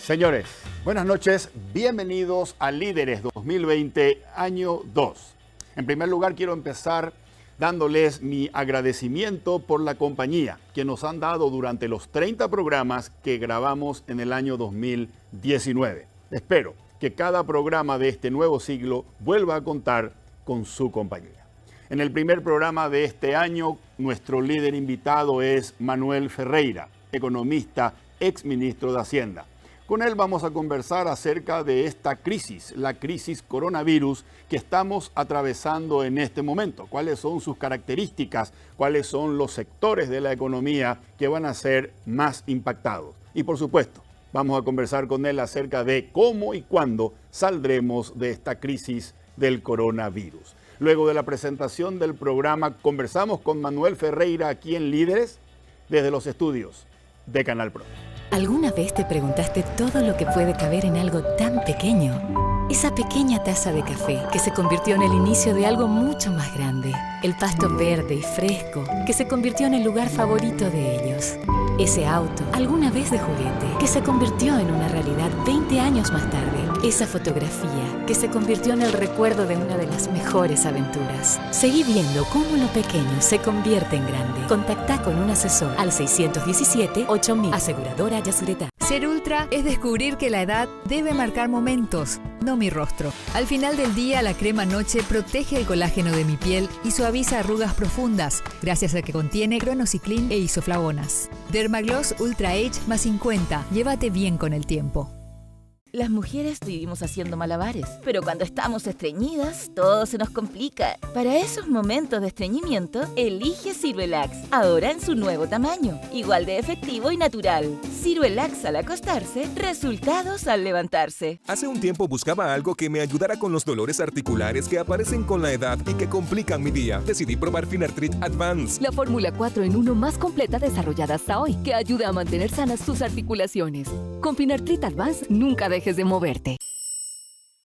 Señores, buenas noches, bienvenidos a Líderes 2020, año 2. En primer lugar, quiero empezar dándoles mi agradecimiento por la compañía que nos han dado durante los 30 programas que grabamos en el año 2019. Espero que cada programa de este nuevo siglo vuelva a contar con su compañía. En el primer programa de este año, nuestro líder invitado es Manuel Ferreira, economista, exministro de Hacienda. Con él vamos a conversar acerca de esta crisis, la crisis coronavirus que estamos atravesando en este momento. ¿Cuáles son sus características? ¿Cuáles son los sectores de la economía que van a ser más impactados? Y por supuesto, vamos a conversar con él acerca de cómo y cuándo saldremos de esta crisis del coronavirus. Luego de la presentación del programa, conversamos con Manuel Ferreira aquí en Líderes desde los estudios de Canal Pro. ¿Alguna vez te preguntaste todo lo que puede caber en algo tan pequeño? Esa pequeña taza de café que se convirtió en el inicio de algo mucho más grande. El pasto verde y fresco que se convirtió en el lugar favorito de ellos. Ese auto, alguna vez de juguete, que se convirtió en una realidad 20 años más tarde. Esa fotografía que se convirtió en el recuerdo de una de las mejores aventuras. Seguí viendo cómo lo pequeño se convierte en grande. Contactá con un asesor al 617-8000. Aseguradora Yacyretá. Ser ultra es descubrir que la edad debe marcar momentos, no mi rostro. Al final del día, la crema noche protege el colágeno de mi piel y suaviza arrugas profundas, gracias a que contiene cronociclín e isoflavonas. Dermagloss Ultra Age más 50. Llévate bien con el tiempo. Las mujeres vivimos haciendo malabares, pero cuando estamos estreñidas, todo se nos complica. Para esos momentos de estreñimiento, elige Ciruelax, ahora en su nuevo tamaño, igual de efectivo y natural. Ciruelax al acostarse, resultados al levantarse. Hace un tiempo buscaba algo que me ayudara con los dolores articulares que aparecen con la edad y que complican mi día. Decidí probar Finartrit Advance. La fórmula 4 en 1 más completa desarrollada hasta hoy, que ayuda a mantener sanas tus articulaciones. Con Finartrit Advance, nunca dejes de moverte.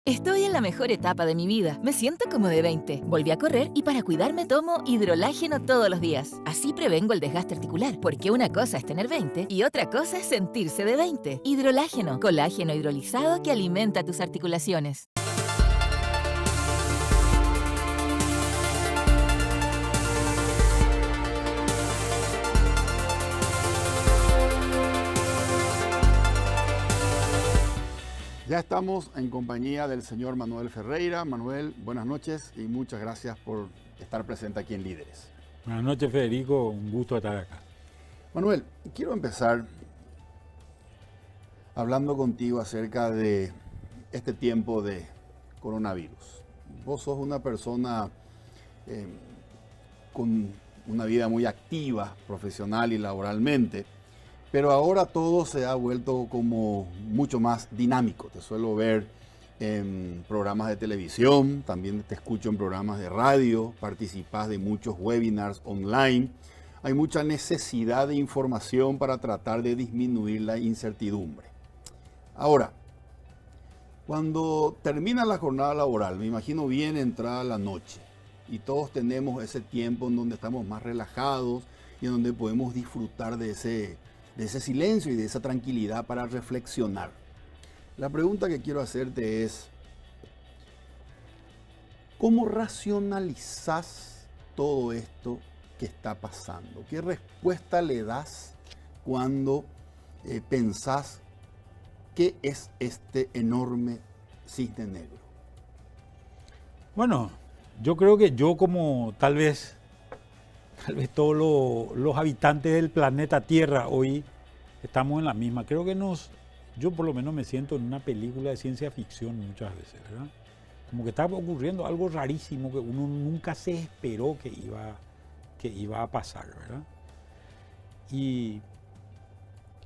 Estoy en la mejor etapa de mi vida. Me siento como de 20. Volví a correr y para cuidarme tomo hidrolágeno todos los días. Así prevengo el desgaste articular, porque una cosa es tener 20 y otra cosa es sentirse de 20. Hidrolágeno, colágeno hidrolizado que alimenta tus articulaciones. Ya estamos en compañía del señor Manuel Ferreira. Manuel, buenas noches y muchas gracias por estar presente aquí en Líderes. Buenas noches, Federico, un gusto estar acá. Manuel, quiero empezar hablando contigo acerca de este tiempo de coronavirus. Vos sos una persona con una vida muy activa, profesional y laboralmente, pero ahora todo se ha vuelto como mucho más dinámico. Te suelo ver en programas de televisión, también te escucho en programas de radio, participas de muchos webinars online. Hay mucha necesidad de información para tratar de disminuir la incertidumbre. Ahora, cuando termina la jornada laboral, me imagino bien entrada la noche, y todos tenemos ese tiempo en donde estamos más relajados y en donde podemos disfrutar de ese silencio y de esa tranquilidad para reflexionar. La pregunta que quiero hacerte es, ¿cómo racionalizas todo esto que está pasando? ¿Qué respuesta le das cuando pensás qué es este enorme cisne negro? Bueno, yo creo que yo como tal vez todos los habitantes del planeta Tierra hoy estamos en la misma. Creo que yo por lo menos me siento en una película de ciencia ficción muchas veces, ¿verdad? Como que está ocurriendo algo rarísimo que uno nunca se esperó que iba a pasar, ¿verdad? Y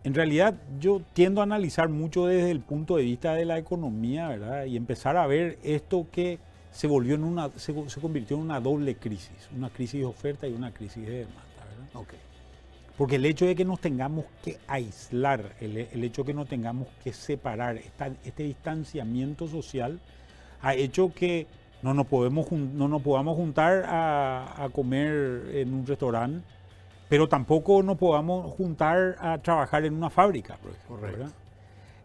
en realidad yo tiendo a analizar mucho desde el punto de vista de la economía, ¿verdad? Y empezar a ver esto que se convirtió en una doble crisis, una crisis de oferta y una crisis de demanda, ¿verdad? Okay. Porque el hecho de que nos tengamos que aislar, el hecho de que nos tengamos que separar, este distanciamiento social, ha hecho que no nos podamos juntar a comer en un restaurante, pero tampoco nos podamos juntar a trabajar en una fábrica, por ejemplo, ¿verdad?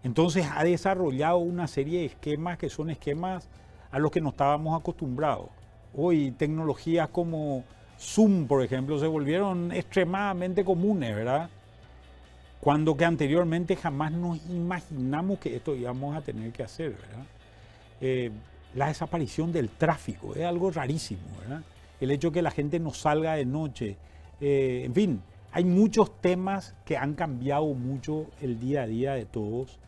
Entonces ha desarrollado una serie de esquemas que son esquemas a los que no estábamos acostumbrados. Hoy tecnologías como Zoom, por ejemplo, se volvieron extremadamente comunes, ¿verdad? Cuando que anteriormente jamás nos imaginamos que esto íbamos a tener que hacer, ¿verdad? La desaparición del tráfico es algo rarísimo, ¿verdad? El hecho de que la gente no salga de noche, en fin, hay muchos temas que han cambiado mucho el día a día de todos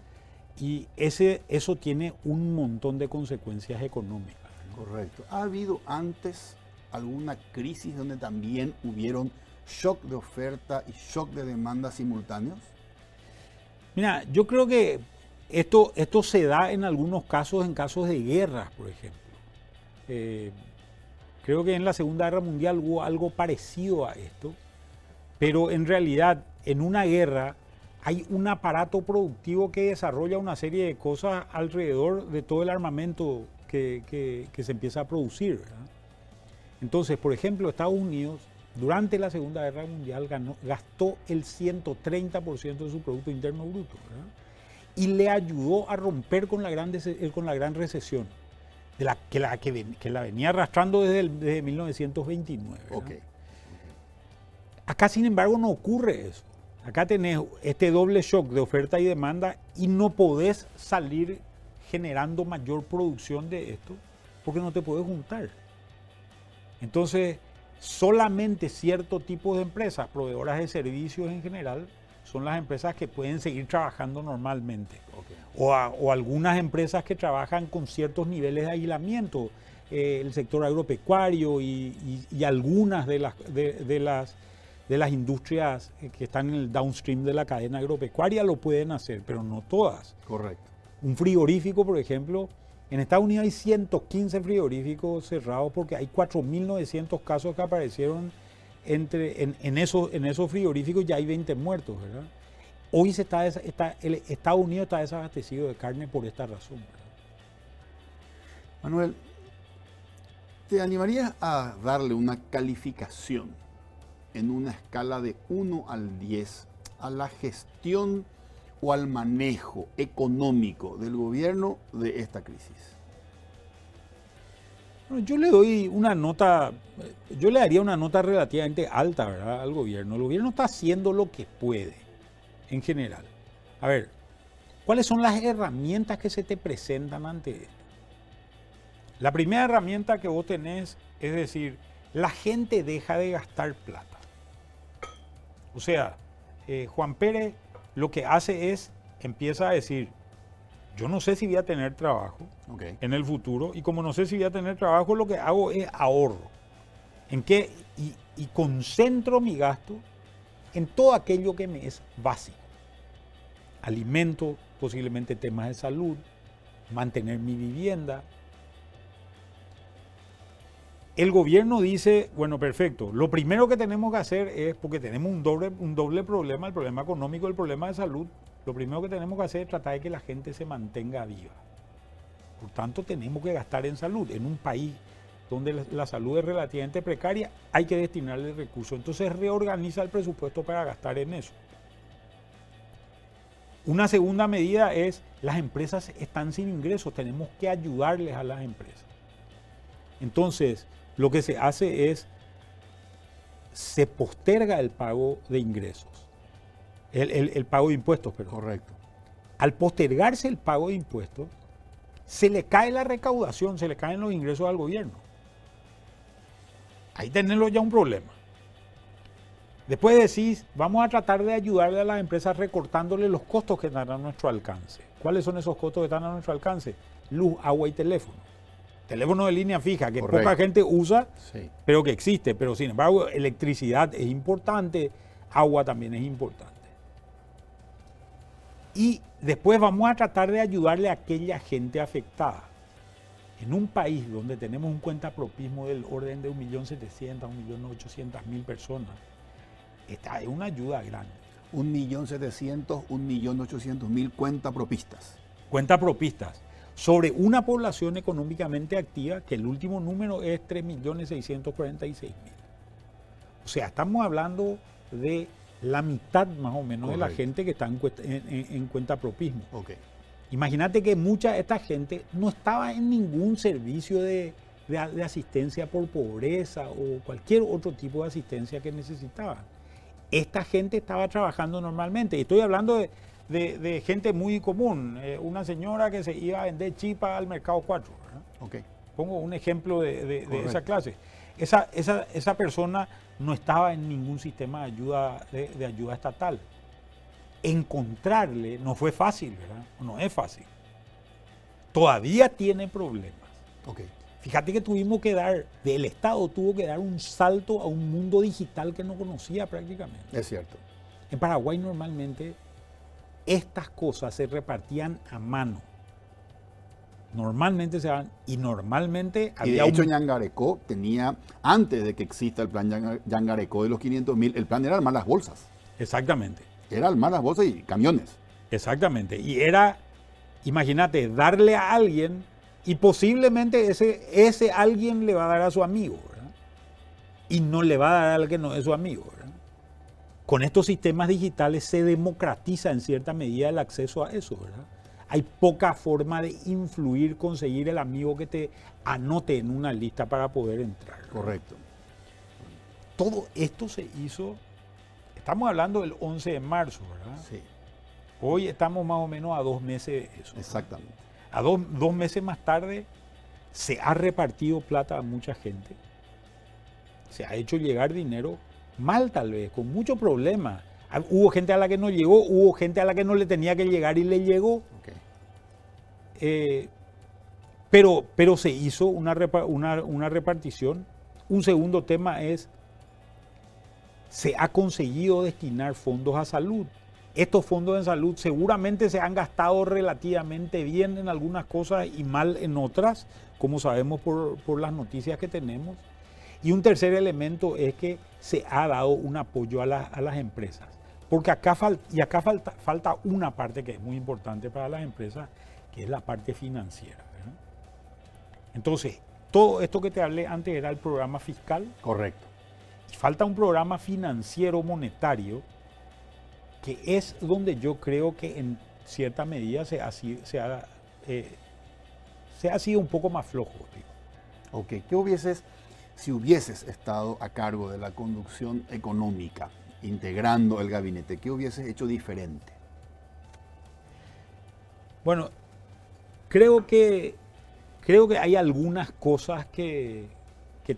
y eso tiene un montón de consecuencias económicas. Correcto. ¿Ha habido antes alguna crisis donde también hubieron shock de oferta y shock de demanda simultáneos? Mira, yo creo que esto se da en algunos casos, en casos de guerras, por ejemplo. Creo que en la Segunda Guerra Mundial hubo algo parecido a esto, pero en realidad en una guerra hay un aparato productivo que desarrolla una serie de cosas alrededor de todo el armamento que se empieza a producir, ¿verdad? Entonces, por ejemplo, Estados Unidos durante la Segunda Guerra Mundial gastó el 130% de su Producto Interno Bruto, ¿verdad? Y le ayudó a romper con la gran recesión, que la venía arrastrando desde 1929. Okay. Acá, sin embargo, no ocurre eso. Acá tenés este doble shock de oferta y demanda y no podés salir generando mayor producción de esto porque no te podés juntar. Entonces, solamente cierto tipo de empresas, proveedoras de servicios en general, son las empresas que pueden seguir trabajando normalmente. Okay. O algunas empresas que trabajan con ciertos niveles de aislamiento, el sector agropecuario y algunas de las industrias que están en el downstream de la cadena agropecuaria lo pueden hacer, pero no todas. Correcto. Un frigorífico, por ejemplo, en Estados Unidos hay 115 frigoríficos cerrados porque hay 4.900 casos que aparecieron en esos frigoríficos, ya hay 20 muertos, ¿verdad? Hoy Estados Unidos está desabastecido de carne por esta razón, ¿verdad? Manuel, ¿te animarías a darle una calificación en una escala de 1 al 10 a la gestión o al manejo económico del gobierno de esta crisis? Bueno, yo le daría una nota relativamente alta, ¿verdad?, al gobierno. El gobierno está haciendo lo que puede, en general. A ver, ¿cuáles son las herramientas que se te presentan ante esto? La primera herramienta que vos tenés es decir, la gente deja de gastar plata. O sea, Juan Pérez lo que hace es, empieza a decir, yo no sé si voy a tener trabajo en el futuro, y como no sé si voy a tener trabajo, lo que hago es ahorro. Y concentro mi gasto en todo aquello que me es básico. Alimentos, posiblemente temas de salud, mantener mi vivienda. El gobierno dice, bueno, perfecto, lo primero que tenemos que hacer es, porque tenemos un doble problema, el problema económico y el problema de salud, lo primero que tenemos que hacer es tratar de que la gente se mantenga viva. Por tanto, tenemos que gastar en salud. En un país donde la salud es relativamente precaria, hay que destinarle recursos. Entonces reorganiza el presupuesto para gastar en eso. Una segunda medida es, las empresas están sin ingresos, tenemos que ayudarles a las empresas. Entonces, lo que se hace es, se posterga el pago de ingresos, el pago de impuestos, perdón. Correcto. Al postergarse el pago de impuestos, se le cae la recaudación, se le caen los ingresos al gobierno. Ahí tenemos ya un problema. Después decís, vamos a tratar de ayudarle a las empresas recortándole los costos que están a nuestro alcance. ¿Cuáles son esos costos que están a nuestro alcance? Luz, agua y teléfono. Teléfono de línea fija, que Correcto. poca gente usa, Sí. pero que existe. Pero sin embargo, electricidad es importante, agua también es importante. Y después vamos a tratar de ayudarle a aquella gente afectada. En un país donde tenemos un cuentapropismo del orden de 1.700.000 a 1.800.000 personas, esta es una ayuda grande. 1.700.000, 1.800.000 cuentapropistas. Cuentapropistas. Sobre una población económicamente activa, que el último número es 3.646.000. O sea, estamos hablando de la mitad más o menos de la Correcto. gente que está en cuentapropismo. Ok. Imagínate que mucha de esta gente no estaba en ningún servicio de asistencia por pobreza o cualquier otro tipo de asistencia que necesitaban. Esta gente estaba trabajando normalmente. Y estoy hablando de gente muy común. Una señora que se iba a vender chipa al Mercado 4. ¿Verdad? Ok. Pongo un ejemplo de esa clase. Esa persona no estaba en ningún sistema de ayuda estatal. Encontrarle no fue fácil, ¿verdad? No es fácil. Todavía tiene problemas. Ok. Fíjate que el Estado tuvo que dar un salto a un mundo digital que no conocía prácticamente. Es cierto. En Paraguay normalmente estas cosas se repartían a mano. Normalmente se daban y normalmente Y de hecho Yangarecó tenía, antes de que exista el plan Yangarecó de los 500.000, el plan era armar las bolsas. Exactamente. Era armar las bolsas y camiones. Exactamente. Y era, imagínate, darle a alguien y posiblemente ese alguien le va a dar a su amigo, ¿verdad? Y no le va a dar al que no es su amigo, ¿verdad? Con estos sistemas digitales se democratiza en cierta medida el acceso a eso, ¿verdad? Hay poca forma de influir, conseguir el amigo que te anote en una lista para poder entrar, ¿verdad? Correcto. Todo esto se hizo, estamos hablando del 11 de marzo, ¿verdad? Sí, Hoy estamos más o menos a 2 meses de eso. exactamente. A dos meses más tarde se ha repartido plata a mucha gente. Se ha hecho llegar dinero mal tal vez, con mucho problema. Hubo gente a la que no llegó, hubo gente a la que no le tenía que llegar y le llegó. Okay. Pero se hizo una repartición. Un segundo tema es, se ha conseguido destinar fondos a salud. Estos fondos en salud seguramente se han gastado relativamente bien en algunas cosas y mal en otras, como sabemos por las noticias que tenemos. Y un tercer elemento es que se ha dado un apoyo a las empresas. Porque acá falta una parte que es muy importante para las empresas, que es la parte financiera, ¿verdad? Entonces, todo esto que te hablé antes era el programa fiscal. Correcto. Y falta un programa financiero monetario, que es donde yo creo que en cierta medida se ha sido un poco más flojo. Digo. Ok. Si hubieses estado a cargo de la conducción económica, integrando el gabinete, ¿qué hubieses hecho diferente? Bueno, creo que hay algunas cosas que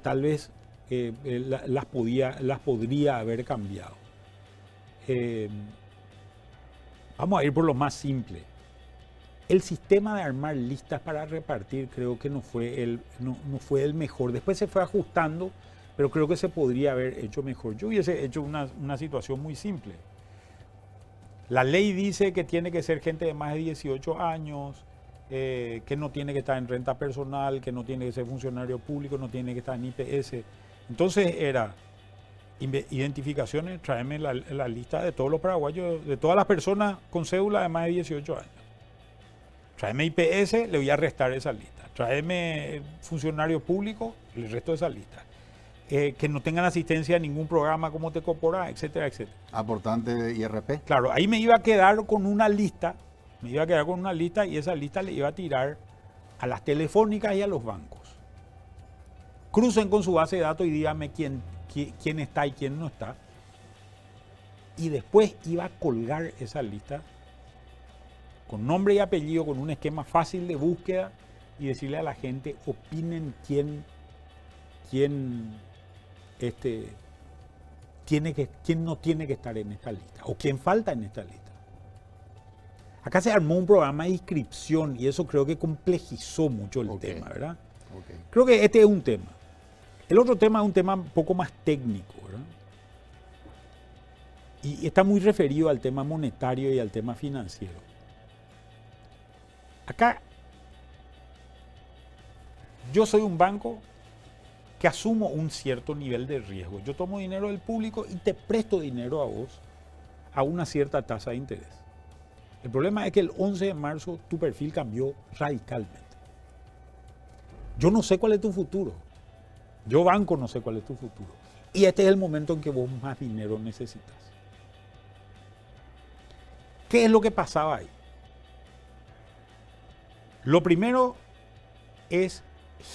tal vez las podría haber cambiado. Vamos a ir por lo más simple. El sistema de armar listas para repartir creo que no fue el mejor. Después se fue ajustando, pero creo que se podría haber hecho mejor. Yo hubiese hecho una situación muy simple. La ley dice que tiene que ser gente de más de 18 años, que no tiene que estar en renta personal, que no tiene que ser funcionario público, no tiene que estar en IPS. Entonces era identificaciones, tráeme la lista de todos los paraguayos, de todas las personas con cédula de más de 18 años. Tráeme IPS, le voy a restar esa lista. Tráeme funcionario público, le resto esa lista. Que no tengan asistencia a ningún programa como Tecopora, etcétera, etcétera. Aportante de IRP. Claro, ahí me iba a quedar con una lista, y esa lista le iba a tirar a las telefónicas y a los bancos. Crucen con su base de datos y díganme quién está y quién no está. Y después iba a colgar esa lista con nombre y apellido, con un esquema fácil de búsqueda y decirle a la gente, opinen quién no tiene que estar en esta lista o quién falta en esta lista. Acá se armó un programa de inscripción y eso creo que complejizó mucho el tema, ¿verdad? Okay. Creo que este es un tema. El otro tema es un tema un poco más técnico, ¿verdad? Y está muy referido al tema monetario y al tema financiero. Acá, yo soy un banco que asumo un cierto nivel de riesgo. Yo tomo dinero del público y te presto dinero a vos a una cierta tasa de interés. El problema es que el 11 de marzo tu perfil cambió radicalmente. Yo no sé cuál es tu futuro. Yo banco no sé cuál es tu futuro. Y este es el momento en que vos más dinero necesitas. ¿Qué es lo que pasaba ahí? Lo primero es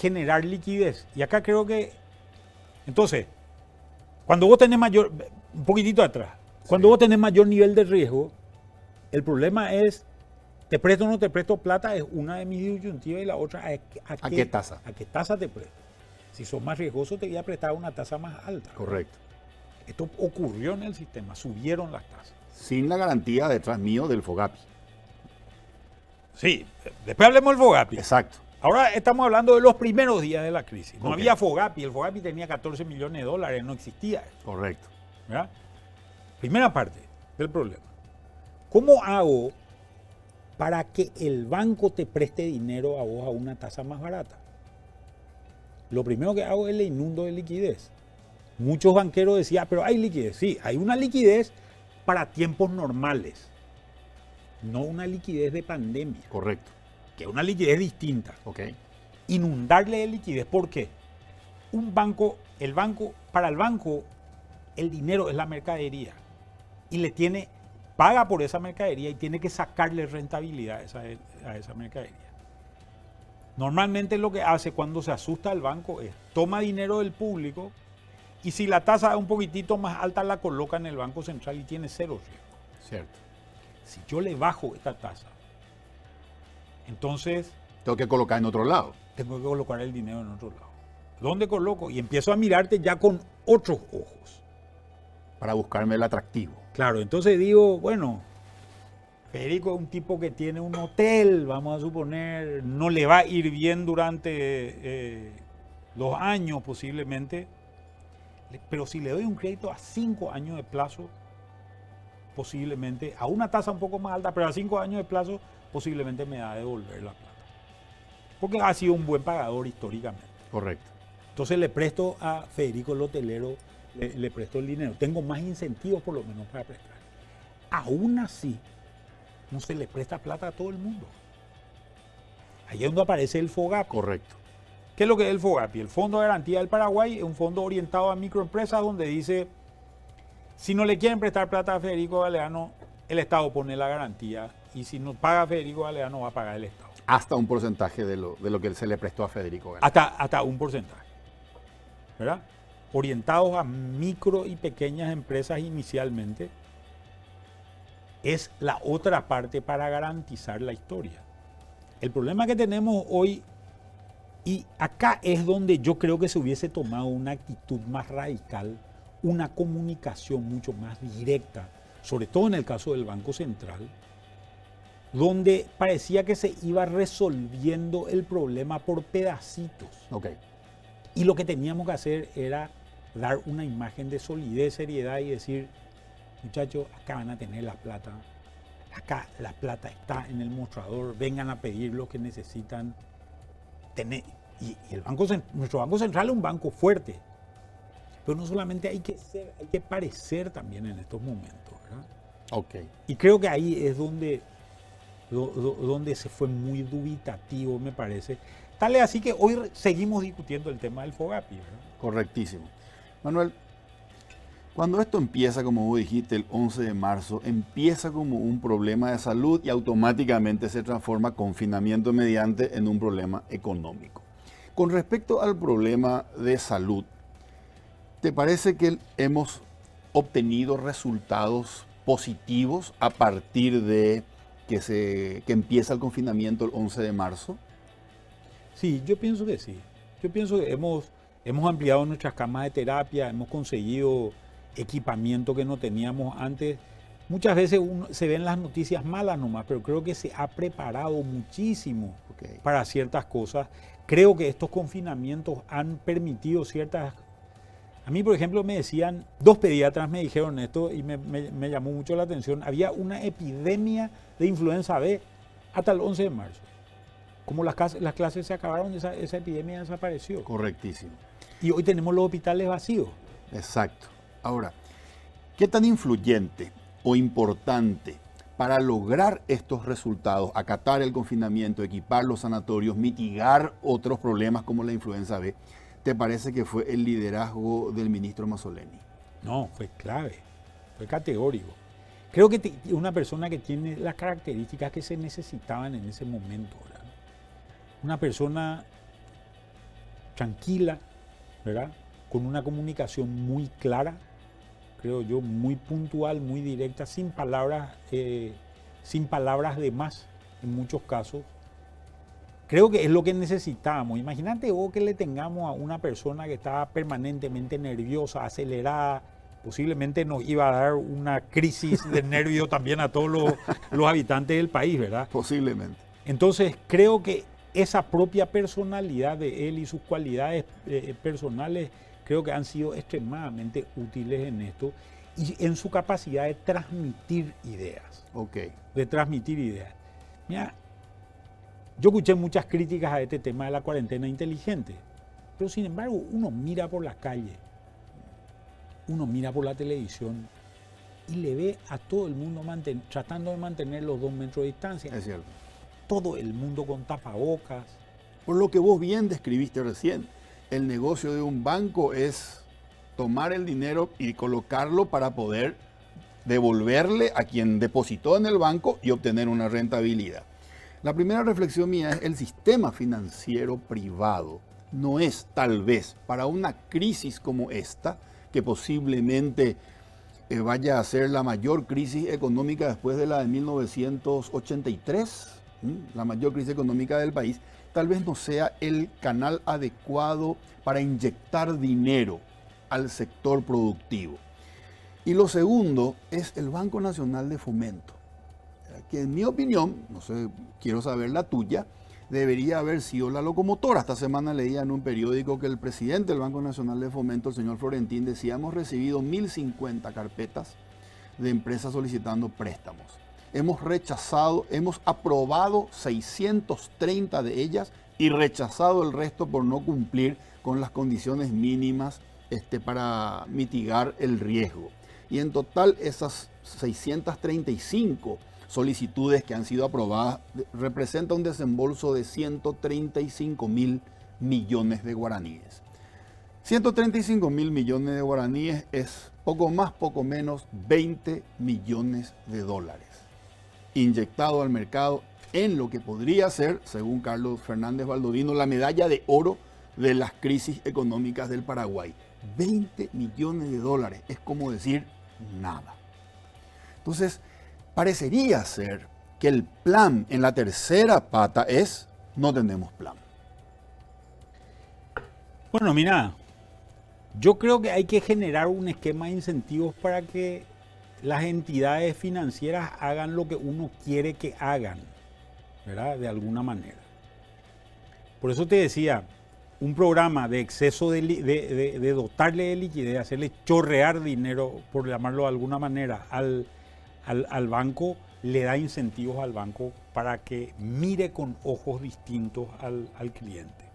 generar liquidez. Y acá creo que, entonces, cuando vos tenés mayor, un poquitito atrás, cuando vos tenés mayor nivel de riesgo, el problema es, te presto o no te presto plata, es una de mis disyuntivas, y la otra, ¿A qué tasa? ¿A qué tasa te presto? Si sos más riesgoso, te voy a prestar una tasa más alta. Correcto. Esto ocurrió en el sistema, subieron las tasas. Sin la garantía detrás mío del FOGAPI. Sí, después hablemos del FOGAPI. Exacto. Ahora estamos hablando de los primeros días de la crisis. No Ok. había FOGAPI, el FOGAPI tenía 14 millones de dólares, no existía. Correcto. ¿Verdad? Primera parte del problema. ¿Cómo hago para que el banco te preste dinero a vos a una tasa más barata? Lo primero que hago es le inundo de liquidez. Muchos banqueros decían, pero hay liquidez. Sí, hay una liquidez para tiempos normales, no una liquidez de pandemia, Correcto. que es una liquidez distinta. Ok. Inundarle de liquidez. ¿Por qué? Para el banco, el dinero es la mercadería y paga por esa mercadería y tiene que sacarle rentabilidad a esa mercadería. Normalmente lo que hace cuando se asusta el banco es toma dinero del público y si la tasa es un poquitito más alta la coloca en el Banco Central y tiene cero riesgo. Cierto. Si yo le bajo esta tasa, entonces Tengo que colocar en otro lado. tengo que colocar el dinero en otro lado. ¿Dónde coloco? Y empiezo a mirarte ya con otros ojos. Para buscarme el atractivo. Claro, entonces digo, bueno, Federico es un tipo que tiene un hotel, vamos a suponer, no le va a ir bien durante los años posiblemente, pero si le doy un crédito a 5 años de plazo, posiblemente, a una tasa un poco más alta, pero a 5 años de plazo, posiblemente me da a devolver la plata. Porque ha sido un buen pagador históricamente. Correcto. Entonces le presto a Federico el hotelero, le presto el dinero. Tengo más incentivos por lo menos para prestar. Aún así, no se le presta plata a todo el mundo. Ahí es donde aparece el FOGAPI. Correcto. ¿Qué es lo que es el FOGAPI? El Fondo de Garantía del Paraguay es un fondo orientado a microempresas donde dice, si no le quieren prestar plata a Federico Galeano, el Estado pone la garantía y si no paga Federico Galeano va a pagar el Estado. Hasta un porcentaje de lo que se le prestó a Federico Galeano. Hasta un porcentaje. ¿Verdad? Orientados a micro y pequeñas empresas inicialmente, es la otra parte para garantizar la historia. El problema que tenemos hoy, y acá es donde yo creo que se hubiese tomado una actitud más radical, una comunicación mucho más directa, sobre todo en el caso del Banco Central, donde parecía que se iba resolviendo el problema por pedacitos. Ok. Y lo que teníamos que hacer era dar una imagen de solidez, seriedad y decir, muchachos, acá van a tener la plata, acá la plata está en el mostrador, vengan a pedir lo que necesitan tener. Y nuestro Banco Central es un banco fuerte, pero no solamente hay que parecer también en estos momentos, ¿verdad? Ok. Y creo que ahí es donde se fue muy dubitativo, me parece. Tal es así que hoy seguimos discutiendo el tema del FOGAPI, ¿verdad? Correctísimo. Manuel, cuando esto empieza, como vos dijiste, el 11 de marzo, empieza como un problema de salud y automáticamente se transforma confinamiento mediante en un problema económico. Con respecto al problema de salud, ¿te parece que hemos obtenido resultados positivos a partir de que empieza el confinamiento el 11 de marzo? Sí, yo pienso que sí. Yo pienso que hemos ampliado nuestras camas de terapia, hemos conseguido equipamiento que no teníamos antes. Muchas veces se ven las noticias malas nomás, pero creo que se ha preparado muchísimo para ciertas cosas. Creo que estos confinamientos han permitido ciertas... A mí, por ejemplo, me decían, 2 pediatras me dijeron esto y me llamó mucho la atención. Había una epidemia de influenza B hasta el 11 de marzo. Como las clases se acabaron, esa epidemia desapareció. Correctísimo. Y hoy tenemos los hospitales vacíos. Exacto. Ahora, ¿qué tan influyente o importante para lograr estos resultados, acatar el confinamiento, equipar los sanatorios, mitigar otros problemas como la influenza B, te parece que fue el liderazgo del ministro Mazzoleni? No, fue clave, fue categórico. Creo que una persona que tiene las características que se necesitaban en ese momento, ¿verdad? una persona tranquila, ¿verdad? Con una comunicación muy clara, creo yo, muy puntual, muy directa, sin palabras de más en muchos casos. Creo que es lo que necesitábamos. Imagínate vos que le tengamos a una persona que estaba permanentemente nerviosa, acelerada, posiblemente nos iba a dar una crisis de nervio también a todos los habitantes del país, ¿verdad? Posiblemente. Entonces creo que esa propia personalidad de él y sus cualidades personales creo que han sido extremadamente útiles en esto y en su capacidad de transmitir ideas. Ok. De transmitir ideas. Mira, yo escuché muchas críticas a este tema de la cuarentena inteligente, pero sin embargo uno mira por la calle, uno mira por la televisión y le ve a todo el mundo tratando de mantener los 2 metros de distancia. Es cierto. Todo el mundo con tapabocas. Por lo que vos bien describiste recién, el negocio de un banco es tomar el dinero y colocarlo para poder devolverle a quien depositó en el banco y obtener una rentabilidad. La primera reflexión mía es el sistema financiero privado no es tal vez para una crisis como esta, que posiblemente vaya a ser la mayor crisis económica después de la de 1983, la mayor crisis económica del país, tal vez no sea el canal adecuado para inyectar dinero al sector productivo. Y lo segundo es el Banco Nacional de Fomento, que en mi opinión, no sé, quiero saber la tuya, debería haber sido la locomotora. Esta semana leía en un periódico que el presidente del Banco Nacional de Fomento, el señor Florentín, decía: hemos recibido 1.050 carpetas de empresas solicitando préstamos. Hemos aprobado 630 de ellas y rechazado el resto por no cumplir con las condiciones mínimas para mitigar el riesgo. Y en total esas 635 solicitudes que han sido aprobadas representan un desembolso de 135.000 millones de guaraníes. 135.000 millones de guaraníes es poco más, poco menos 20 millones de dólares inyectado al mercado en lo que podría ser, según Carlos Fernández Baldovino, la medalla de oro de las crisis económicas del Paraguay. 20 millones de dólares es como decir nada. Entonces, parecería ser que el plan en la tercera pata es: no tenemos plan. Bueno, mira, yo creo que hay que generar un esquema de incentivos para que las entidades financieras hagan lo que uno quiere que hagan, ¿verdad? De alguna manera. Por eso te decía, un programa de exceso de dotarle de liquidez, hacerle chorrear dinero, por llamarlo de alguna manera, al banco, le da incentivos al banco para que mire con ojos distintos al cliente.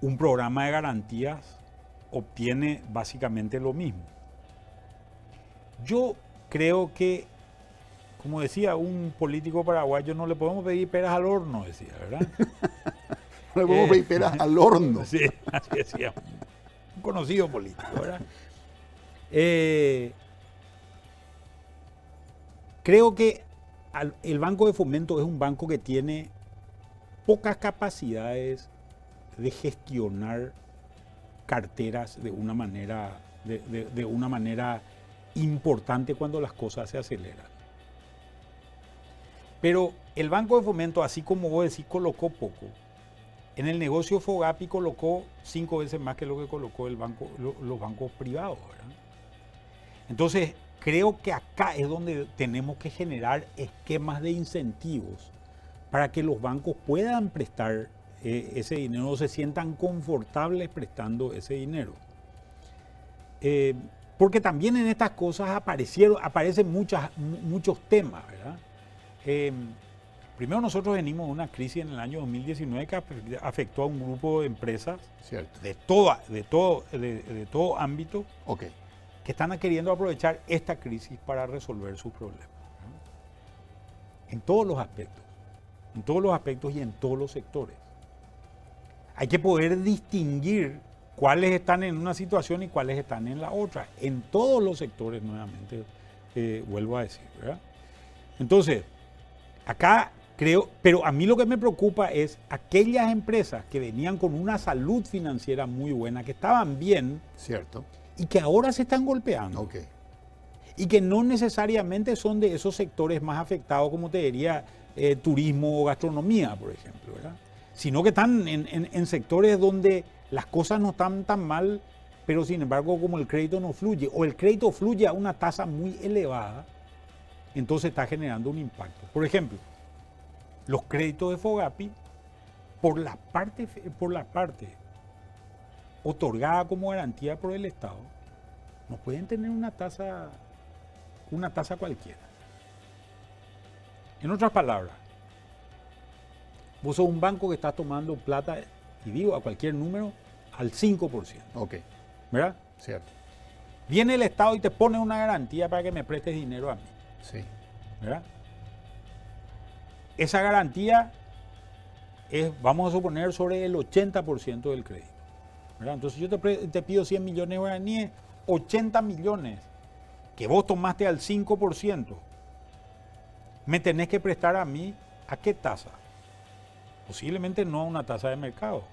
Un programa de garantías obtiene básicamente lo mismo. Yo creo que, como decía un político paraguayo, no le podemos pedir peras al horno, decía, ¿verdad? No le podemos pedir peras al horno. Sí, así decía un conocido político, ¿verdad? Creo que el Banco de Fomento es un banco que tiene pocas capacidades de gestionar carteras de una manera importante cuando las cosas se aceleran. Pero el Banco de Fomento, así como vos decís, colocó poco. En el negocio Fogapi colocó 5 veces más que lo que colocó los bancos privados, ¿verdad? Entonces, creo que acá es donde tenemos que generar esquemas de incentivos para que los bancos puedan prestar ese dinero, o se sientan confortables prestando ese dinero. Porque también en estas cosas aparecen muchos temas, ¿verdad? Primero, nosotros venimos de una crisis en el año 2019 que afectó a un grupo de empresas. Cierto. de todo ámbito, Okay. que están queriendo aprovechar esta crisis para resolver sus problemas, ¿no? En todos los aspectos y en todos los sectores. Hay que poder distinguir cuáles están en una situación y cuáles están en la otra, en todos los sectores, nuevamente, vuelvo a decir, ¿verdad? Entonces, acá pero a mí lo que me preocupa es aquellas empresas que venían con una salud financiera muy buena, que estaban bien Cierto. y que ahora se están golpeando. Ok. Y que no necesariamente son de esos sectores más afectados, como te diría, turismo o gastronomía, por ejemplo, ¿verdad? Sino que están en sectores donde las cosas no están tan mal, pero sin embargo como el crédito no fluye, o el crédito fluye a una tasa muy elevada, entonces está generando un impacto. Por ejemplo, los créditos de FOGAPI, por la parte otorgada como garantía por el Estado, no pueden tener una tasa cualquiera. En otras palabras, vos sos un banco que está tomando plata, y digo a cualquier número, al 5%. Ok. ¿Verdad? Cierto. Viene el Estado y te pone una garantía para que me prestes dinero a mí. Sí. ¿Verdad? Esa garantía es, vamos a suponer, sobre el 80% del crédito. ¿Verdad? Entonces yo te pido 100 millones de guaraníes, 80 millones que vos tomaste al 5%, me tenés que prestar a mí, ¿a qué tasa? Posiblemente no a una tasa de mercado.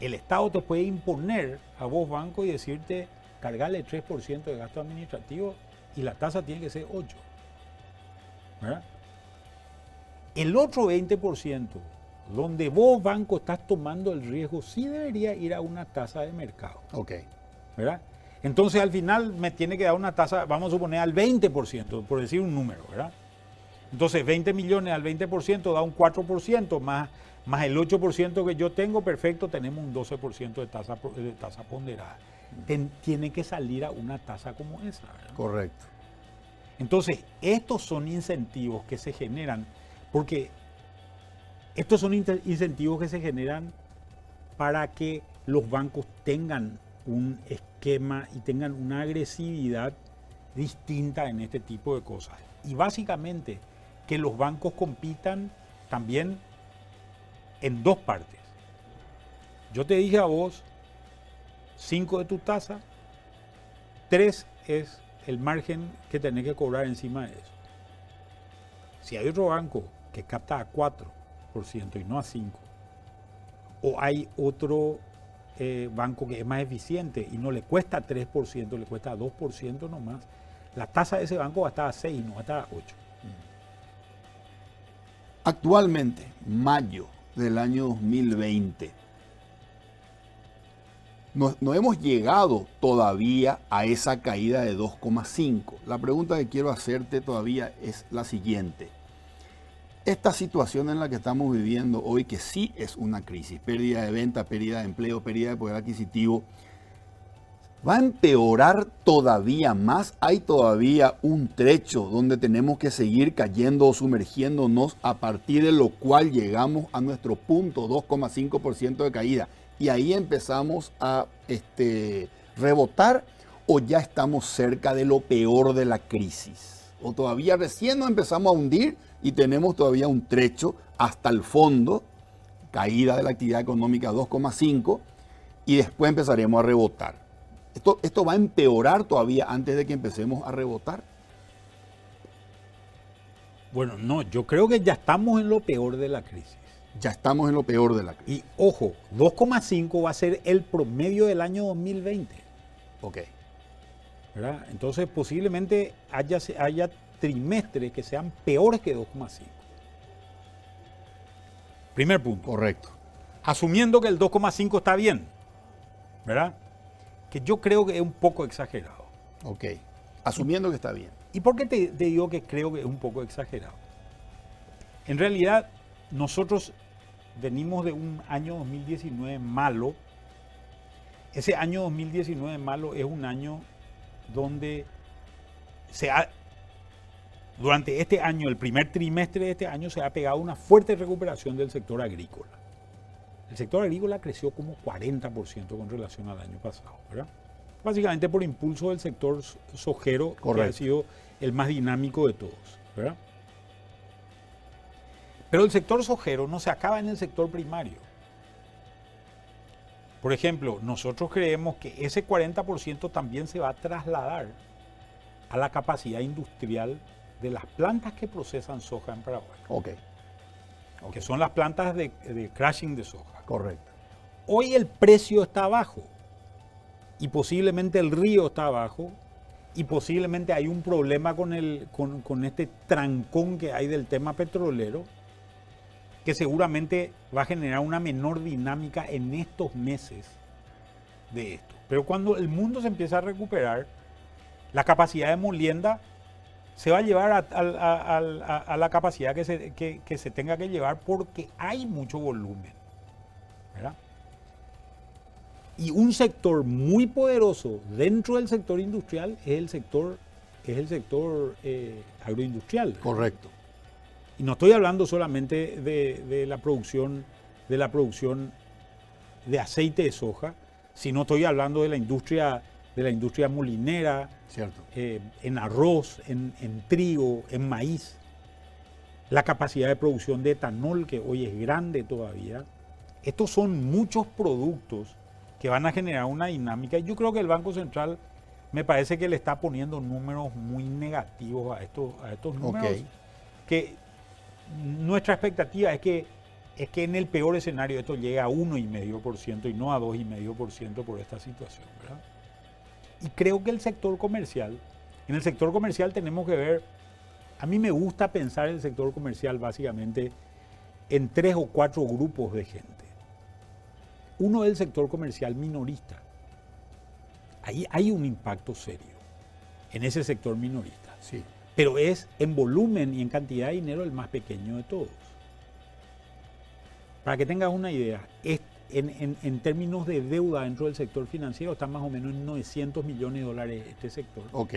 El Estado te puede imponer a vos, banco, y decirte, cargale 3% de gasto administrativo y la tasa tiene que ser 8%. ¿Verdad? El otro 20%, donde vos, banco, estás tomando el riesgo, sí debería ir a una tasa de mercado. Ok. ¿Verdad? Entonces al final me tiene que dar una tasa, vamos a suponer, al 20%, por decir un número, ¿verdad? Entonces 20 millones al 20% da un 4%, más el 8% que yo tengo, perfecto, tenemos un 12% de tasa ponderada. Tiene que salir a una tasa como esa, ¿verdad? Correcto. Entonces, estos son incentivos que se generan, porque estos son incentivos que se generan para que los bancos tengan un esquema y tengan una agresividad distinta en este tipo de cosas. Y básicamente que los bancos compitan también en dos partes. Yo te dije a vos, 5 de tu tasa, 3 es el margen que tenés que cobrar encima de eso. Si hay otro banco que capta a 4% y no a 5%, o hay otro banco que es más eficiente y no le cuesta 3%, le cuesta 2% nomás, la tasa de ese banco va a estar a 6 y no va a estar a 8. Actualmente, mayo del año 2020, no hemos llegado todavía a esa caída de 2,5. La pregunta que quiero hacerte todavía es la siguiente. Esta situación en la que estamos viviendo hoy, que sí es una crisis, pérdida de venta, pérdida de empleo, pérdida de poder adquisitivo, ¿va a empeorar todavía más? ¿Hay todavía un trecho donde tenemos que seguir cayendo o sumergiéndonos, a partir de lo cual llegamos a nuestro punto 2,5% de caída? Y ahí empezamos a rebotar, ¿o ya estamos cerca de lo peor de la crisis? ¿O todavía recién nos empezamos a hundir y tenemos todavía un trecho hasta el fondo, caída de la actividad económica 2,5, y después empezaremos a rebotar? ¿Esto va a empeorar todavía antes de que empecemos a rebotar? Bueno, no, yo creo que ya estamos en lo peor de la crisis. Ya estamos en lo peor de la crisis. Y ojo, 2,5 va a ser el promedio del año 2020. Ok. ¿Verdad? Entonces posiblemente haya trimestres que sean peores que 2,5. Primer punto. Correcto. Asumiendo que el 2,5 está bien, ¿verdad? Que yo creo que es un poco exagerado. Ok. Asumiendo que está bien. ¿Y por qué te digo que creo que es un poco exagerado? En realidad, nosotros venimos de un año 2019 malo. Ese año 2019 malo es un año donde durante este año, el primer trimestre de este año, se ha pegado una fuerte recuperación del sector agrícola. El sector agrícola creció como 40% con relación al año pasado, ¿verdad? Básicamente por impulso del sector sojero, que ha sido el más dinámico de todos, ¿verdad? Pero el sector sojero no se acaba en el sector primario. Por ejemplo, nosotros creemos que ese 40% también se va a trasladar a la capacidad industrial de las plantas que procesan soja en Paraguay. Ok. que son las plantas de crushing de soja. Correcto. Hoy el precio está bajo y posiblemente el río está abajo y posiblemente hay un problema con este trancón que hay del tema petrolero que seguramente va a generar una menor dinámica en estos meses de esto. Pero cuando el mundo se empieza a recuperar, la capacidad de molienda se va a llevar a la capacidad que se tenga que llevar porque hay mucho volumen, ¿verdad? Y un sector muy poderoso dentro del sector industrial es el sector agroindustrial, ¿verdad? Correcto. Y no estoy hablando solamente de la producción de aceite de soja, sino estoy hablando de la industria molinera, Cierto. En arroz, en trigo, en maíz. La capacidad de producción de etanol, que hoy es grande todavía. Estos son muchos productos que van a generar una dinámica. Y yo creo que el Banco Central me parece que le está poniendo números muy negativos a estos números. Ok. Que nuestra expectativa es que en el peor escenario esto llegue a 1,5% y no a 2,5% por esta situación, ¿verdad? Y creo que en el sector comercial tenemos que ver, a mí me gusta pensar el sector comercial básicamente en 3 o 4 grupos de gente. Uno es el sector comercial minorista. Ahí hay un impacto serio en ese sector minorista. Sí. Pero es en volumen y en cantidad de dinero el más pequeño de todos. Para que tengas una idea, en términos de deuda dentro del sector financiero está más o menos en $900 millones este sector. Ok.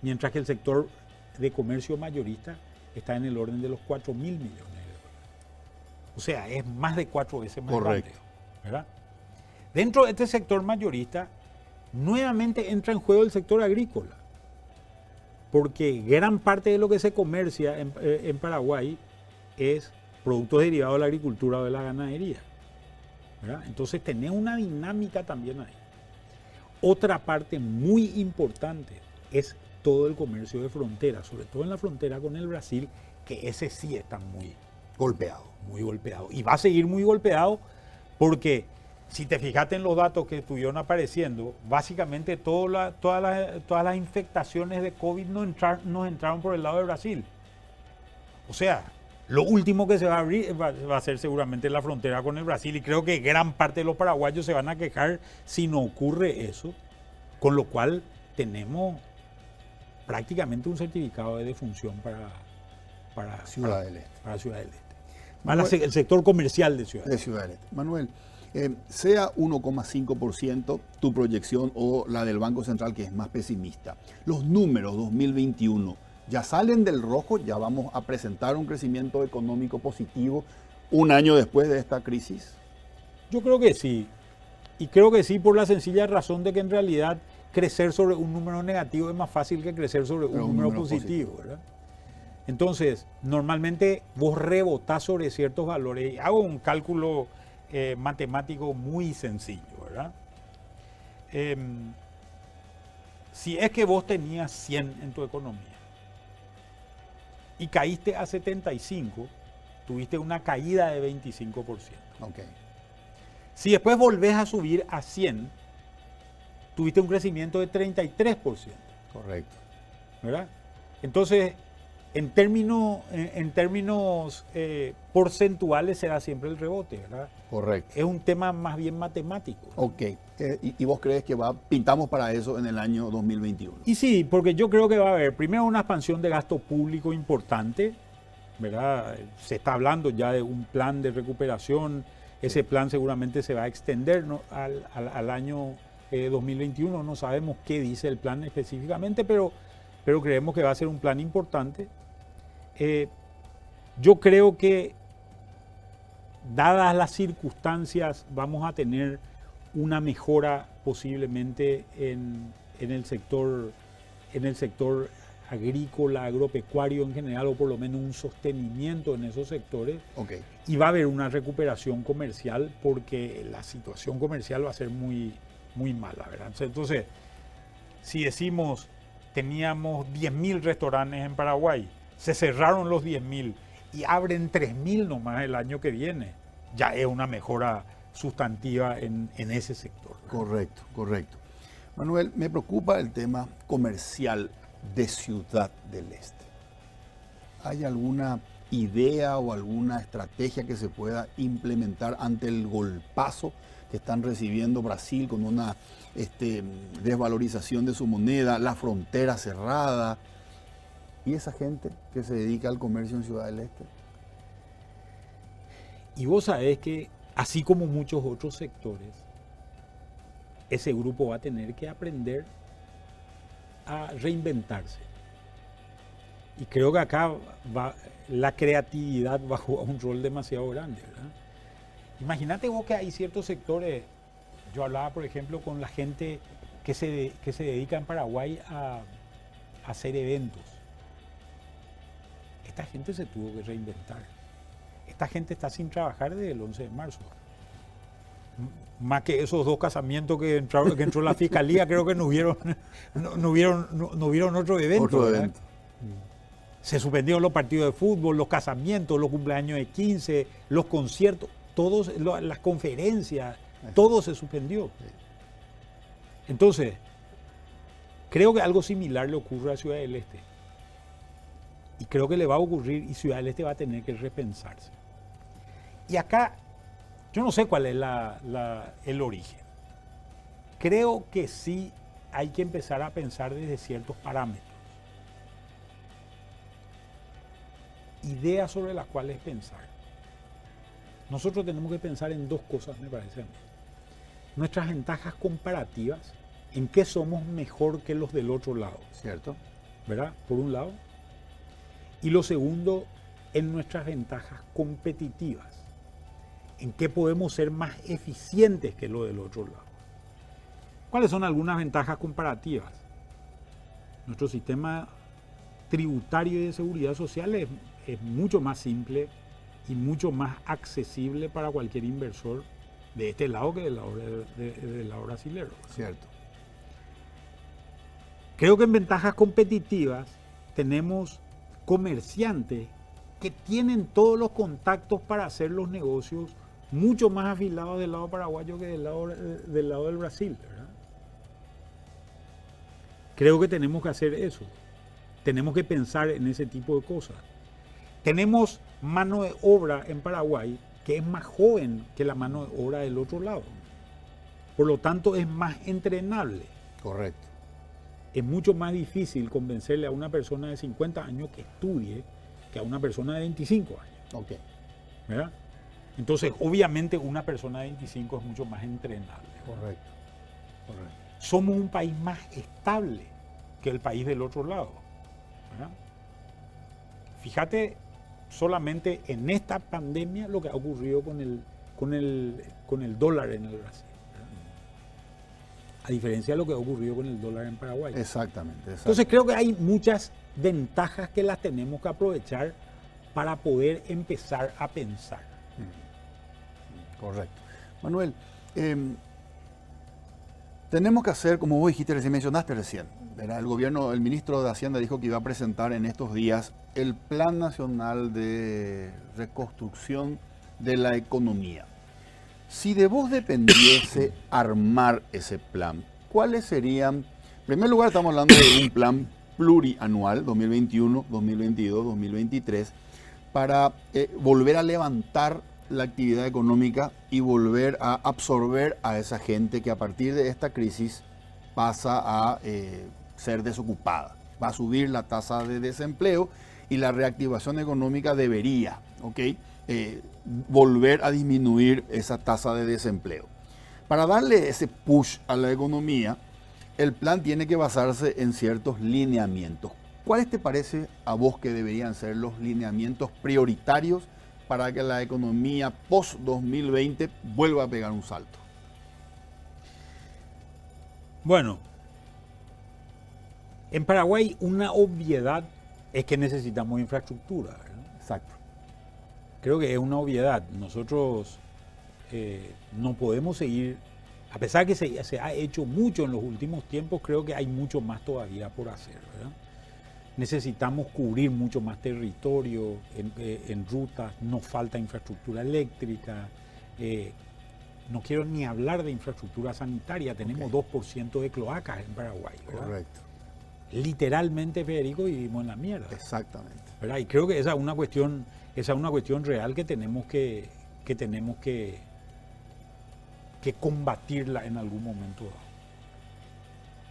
Mientras que el sector de comercio mayorista está en el orden de los 4.000 millones de dólares. O sea, es más de 4 veces más Correcto. grande, ¿verdad? Dentro de este sector mayorista, nuevamente entra en juego el sector agrícola. Porque gran parte de lo que se comercia en Paraguay es productos derivados de la agricultura o de la ganadería, ¿verdad? Entonces tenés una dinámica también ahí. Otra parte muy importante es todo el comercio de frontera, sobre todo en la frontera con el Brasil, que ese sí está muy Golpeado. golpeado. Y va a seguir muy golpeado porque si te fijaste en los datos que estuvieron apareciendo, básicamente todas las infectaciones de COVID no entraron por el lado de Brasil. O sea, lo último que se va a abrir va a ser seguramente la frontera con el Brasil y creo que gran parte de los paraguayos se van a quejar si no ocurre eso, con lo cual tenemos prácticamente un certificado de defunción para Ciudad del Este. Para Ciudad del Este. Más el sector comercial de Ciudad del De Este. Ciudad del Este. Manuel, sea 1,5% tu proyección o la del Banco Central, que es más pesimista, los números 2021 ya salen del rojo, ya vamos a presentar un crecimiento económico positivo un año después de esta crisis. Yo creo que sí. Y creo que sí por la sencilla razón de que en realidad crecer sobre un número negativo es más fácil que crecer sobre un número positivo, ¿verdad? Entonces, normalmente vos rebotás sobre ciertos valores. Hago un cálculo matemático muy sencillo, ¿verdad? Si es que vos tenías 100 en tu economía y caíste a 75, tuviste una caída de 25%. Ok. Si después volvés a subir a 100, tuviste un crecimiento de 33%. Correcto. ¿Verdad? Entonces, en términos porcentuales será siempre el rebote, ¿verdad? Correcto. Es un tema más bien matemático. Ok. ¿Y vos crees que pintamos para eso en el año 2021? Y sí, porque yo creo que va a haber primero una expansión de gasto público importante, ¿verdad? Se está hablando ya de un plan de recuperación. Ese plan seguramente se va a extender, ¿no? al año 2021. No sabemos qué dice el plan específicamente, pero creemos que va a ser un plan importante. Yo creo que, dadas las circunstancias, vamos a tener una mejora posiblemente en el sector agrícola, agropecuario en general, o por lo menos un sostenimiento en esos sectores. Ok. Y va a haber una recuperación comercial porque la situación comercial va a ser muy, muy mala, ¿verdad? Entonces, si decimos teníamos 10.000 restaurantes en Paraguay, se cerraron los 10.000 y abren 3.000 nomás el año que viene, ya es una mejora sustantiva en ese sector. Correcto, correcto. Manuel, me preocupa el tema comercial de Ciudad del Este. ¿Hay alguna idea o alguna estrategia que se pueda implementar ante el golpazo que están recibiendo Brasil con una desvalorización de su moneda, la frontera cerrada y esa gente que se dedica al comercio en Ciudad del Este? Y vos sabés que, así como muchos otros sectores, ese grupo va a tener que aprender a reinventarse. Y creo que acá la creatividad va a jugar un rol demasiado grande, ¿verdad? Imagínate vos que hay ciertos sectores, yo hablaba por ejemplo con la gente que se dedica en Paraguay a hacer eventos. Esta gente se tuvo que reinventar. Esta gente está sin trabajar desde el 11 de marzo. Más que esos 2 casamientos que entró la fiscalía, creo que no hubieron otro evento. Otro evento. Se suspendieron los partidos de fútbol, los casamientos, los cumpleaños de 15, los conciertos, las conferencias, todo se suspendió. Entonces, creo que algo similar le ocurre a Ciudad del Este. Y creo que le va a ocurrir y Ciudad del Este va a tener que repensarse. Y acá, yo no sé cuál es el origen. Creo que sí hay que empezar a pensar desde ciertos parámetros. Ideas sobre las cuales pensar. Nosotros tenemos que pensar en 2 cosas, me parece a mí. Nuestras ventajas comparativas, en qué somos mejor que los del otro lado. ¿Cierto? ¿Verdad? Por un lado. Y lo segundo, en nuestras ventajas competitivas. En qué podemos ser más eficientes que lo del otro lado. ¿Cuáles son algunas ventajas comparativas? Nuestro sistema tributario y de seguridad social es mucho más simple y mucho más accesible para cualquier inversor de este lado que del lado brasilero. Cierto. Creo que en ventajas competitivas tenemos comerciantes que tienen todos los contactos para hacer los negocios mucho más afilados del lado paraguayo que del lado del Brasil, ¿verdad? Creo que tenemos que hacer eso. Tenemos que pensar en ese tipo de cosas. Tenemos mano de obra en Paraguay que es más joven que la mano de obra del otro lado. Por lo tanto, es más entrenable. Correcto. Es mucho más difícil convencerle a una persona de 50 años que estudie que a una persona de 25 años. Ok. ¿Verdad? Entonces, obviamente, una persona de 25 es mucho más entrenable. Correcto. Correcto. Somos un país más estable que el país del otro lado, ¿verdad? Fíjate solamente en esta pandemia lo que ha ocurrido con el dólar en el Brasil, ¿verdad? A diferencia de lo que ha ocurrido con el dólar en Paraguay. Exactamente. Entonces creo que hay muchas ventajas que las tenemos que aprovechar para poder empezar a pensar. Correcto. Manuel, tenemos que hacer, como vos dijiste, recién mencionaste recién, ¿verdad? El ministro de Hacienda dijo que iba a presentar en estos días el Plan Nacional de Reconstrucción de la Economía. Si de vos dependiese armar ese plan, ¿cuáles serían? En primer lugar, estamos hablando de un plan plurianual, 2021, 2022, 2023, para volver a levantar la actividad económica y volver a absorber a esa gente que a partir de esta crisis pasa a ser desocupada. Va a subir la tasa de desempleo y la reactivación económica debería, volver a disminuir esa tasa de desempleo. Para darle ese push a la economía, el plan tiene que basarse en ciertos lineamientos. ¿Cuáles te parece a vos que deberían ser los lineamientos prioritarios para que la economía post-2020 vuelva a pegar un salto? Bueno, en Paraguay una obviedad es que necesitamos infraestructura, ¿verdad? Exacto. Creo que es una obviedad. Nosotros no podemos seguir, a pesar que se ha hecho mucho en los últimos tiempos, creo que hay mucho más todavía por hacer, ¿verdad? necesitamos cubrir mucho más territorio en rutas, nos falta infraestructura eléctrica, no quiero ni hablar de infraestructura sanitaria, tenemos 2% de cloacas en Paraguay, ¿verdad? Correcto. Literalmente, Federico, vivimos en la mierda. Exactamente. ¿Verdad? Y creo que esa es una cuestión real que tenemos que combatirla en algún momento dado.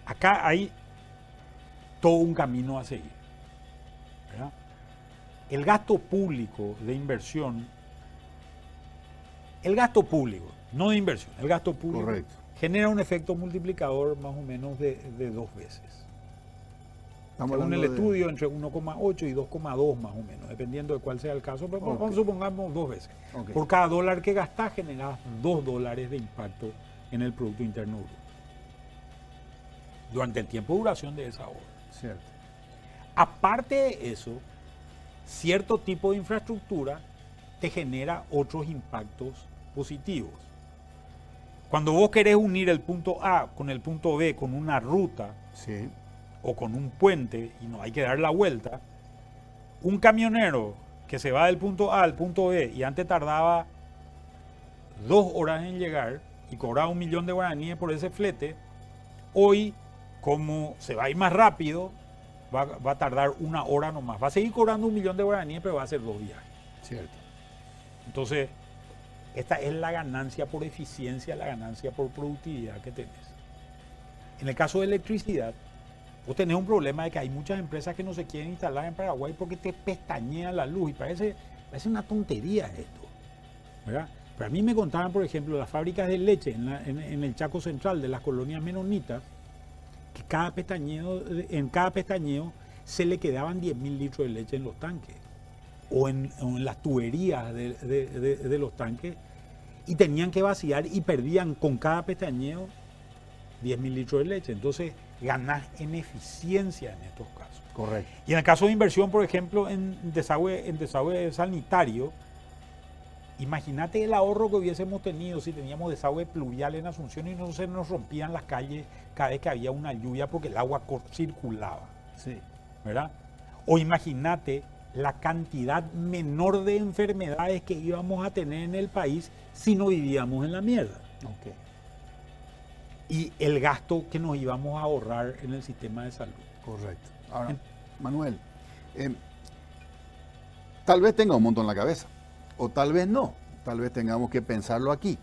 Acá hay todo un camino a seguir, ¿verdad? El gasto público de inversión, el gasto público, no de inversión, el gasto público genera un efecto multiplicador más o menos de 2 veces. Según el estudio, entre 1,8 y 2,2 más o menos, dependiendo de cuál sea el caso, pero supongamos 2 veces. Por cada dólar que gastás generas $2 de impacto en el Producto Interno Bruto durante el tiempo de duración de esa obra. Cierto. Aparte de eso, cierto tipo de infraestructura te genera otros impactos positivos. Cuando vos querés unir el punto A con el punto B con una ruta o con un puente y no hay que dar la vuelta, un camionero que se va del punto A al punto B y antes tardaba 2 horas en llegar y cobraba 1 millón de guaraníes por ese flete, hoy, como se va a ir más rápido, va a tardar 1 hora nomás. Va a seguir cobrando 1 millón de guaraníes, pero va a hacer 2 viajes. Cierto. Entonces, esta es la ganancia por eficiencia, la ganancia por productividad que tenés. En el caso de electricidad, vos tenés un problema de que hay muchas empresas que no se quieren instalar en Paraguay porque te pestañea la luz y parece una tontería esto, ¿verdad? Pero a mí me contaban, por ejemplo, las fábricas de leche en el Chaco Central de las colonias menonitas, que en cada pestañeo se le quedaban 10.000 litros de leche en los tanques o en las tuberías de los tanques y tenían que vaciar y perdían con cada pestañeo 10.000 litros de leche. Entonces ganás en eficiencia en estos casos. Correcto. Y en el caso de inversión, por ejemplo, en desagüe sanitario, imagínate el ahorro que hubiésemos tenido si teníamos desagüe pluvial en Asunción y no se nos rompían las calles cada vez que había una lluvia porque el agua circulaba. Sí. ¿Verdad? O imagínate la cantidad menor de enfermedades que íbamos a tener en el país si no vivíamos en la mierda. Okay. Y el gasto que nos íbamos a ahorrar en el sistema de salud. Correcto. Ahora, Manuel, tal vez tenga un montón en la cabeza, o tal vez no, tal vez tengamos que pensarlo aquí.